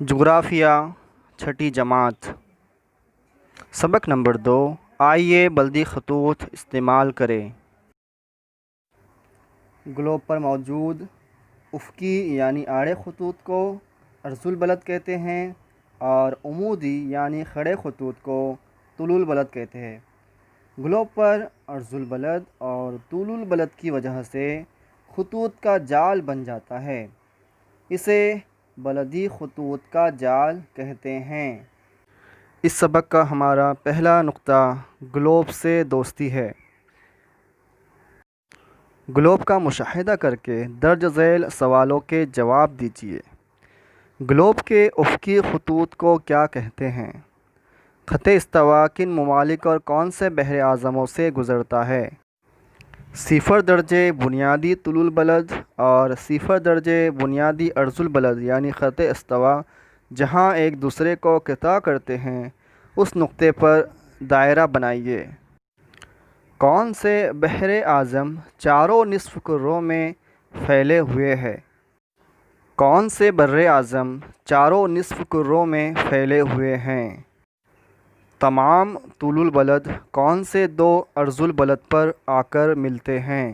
جغرافیہ چھٹی جماعت سبق نمبر 2 آئیے بلدی خطوط استعمال کریں۔ گلوب پر موجود افقی یعنی آڑے خطوط کو عرض البلد کہتے ہیں اور عمودی یعنی کھڑے خطوط کو طول البلد کہتے ہیں۔ گلوب پر عرض البلد اور طول البلد کی وجہ سے خطوط کا جال بن جاتا ہے، اسے بلدی خطوط کا جال کہتے ہیں۔ اس سبق کا ہمارا پہلا نقطہ گلوب سے دوستی ہے۔ گلوب کا مشاہدہ کر کے درج ذیل سوالوں کے جواب دیجیے۔ گلوب کے افقی خطوط کو کیا کہتے ہیں؟ خط استوا کن ممالک اور کون سے بحر اعظموں سے گزرتا ہے؟ 0 درجے بنیادی طول البلد اور 0 درجے بنیادی عرض البلد یعنی خط استوا جہاں ایک دوسرے کو قطع کرتے ہیں اس نقطے پر دائرہ بنائیے۔ کون سے بحر اعظم چاروں نصف کروں میں پھیلے ہوئے ہے؟ کون سے بر اعظم چاروں نصف کروں میں پھیلے ہوئے ہیں؟ تمام طول البلد کون سے 2 عرض البلد پر آ کر ملتے ہیں؟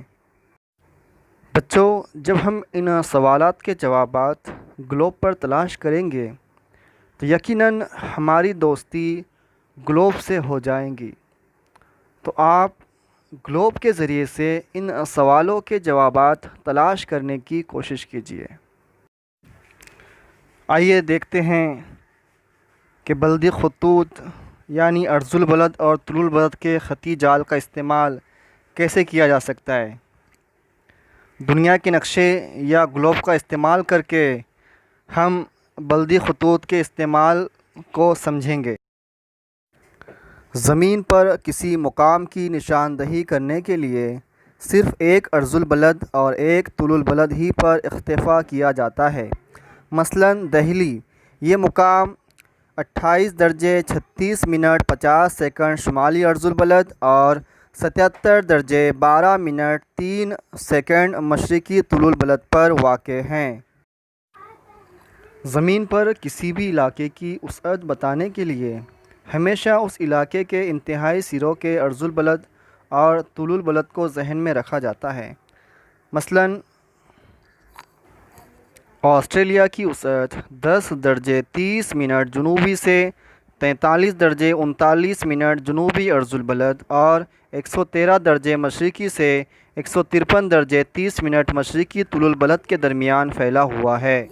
بچوں، جب ہم ان سوالات کے جوابات گلوب پر تلاش کریں گے تو یقیناً ہماری دوستی گلوب سے ہو جائیں گی۔ تو آپ گلوب کے ذریعے سے ان سوالوں کے جوابات تلاش کرنے کی کوشش کیجیے۔ آئیے دیکھتے ہیں کہ بلدی خطوط یعنی عرض البلد اور طول البلد کے خطی جال کا استعمال کیسے کیا جا سکتا ہے۔ دنیا کے نقشے یا گلوب کا استعمال کر کے ہم بلدی خطوط کے استعمال کو سمجھیں گے۔ زمین پر کسی مقام کی نشاندہی کرنے کے لیے صرف ایک عرض البلد اور ایک طول البلد ہی پر اکتفا کیا جاتا ہے۔ مثلاً دہلی، یہ مقام 28 درجے 36 منٹ 50 سیکنڈ شمالی عرض البلد اور 77 درجے 12 منٹ 3 سیکنڈ مشرقی طول البلد پر واقع ہیں۔ زمین پر کسی بھی علاقے کی وسعت بتانے کے لیے ہمیشہ اس علاقے کے انتہائی سروں کے عرض البلد اور طول البلد کو ذہن میں رکھا جاتا ہے۔ مثلاً آسٹریلیا کی وسعت 10 درجے 30 منٹ جنوبی سے 43 درجے 39 منٹ جنوبی عرض البلد اور 113 درجے مشرقی سے 153 درجے 30 منٹ مشرقی طول البلد کے درمیان پھیلا ہوا ہے۔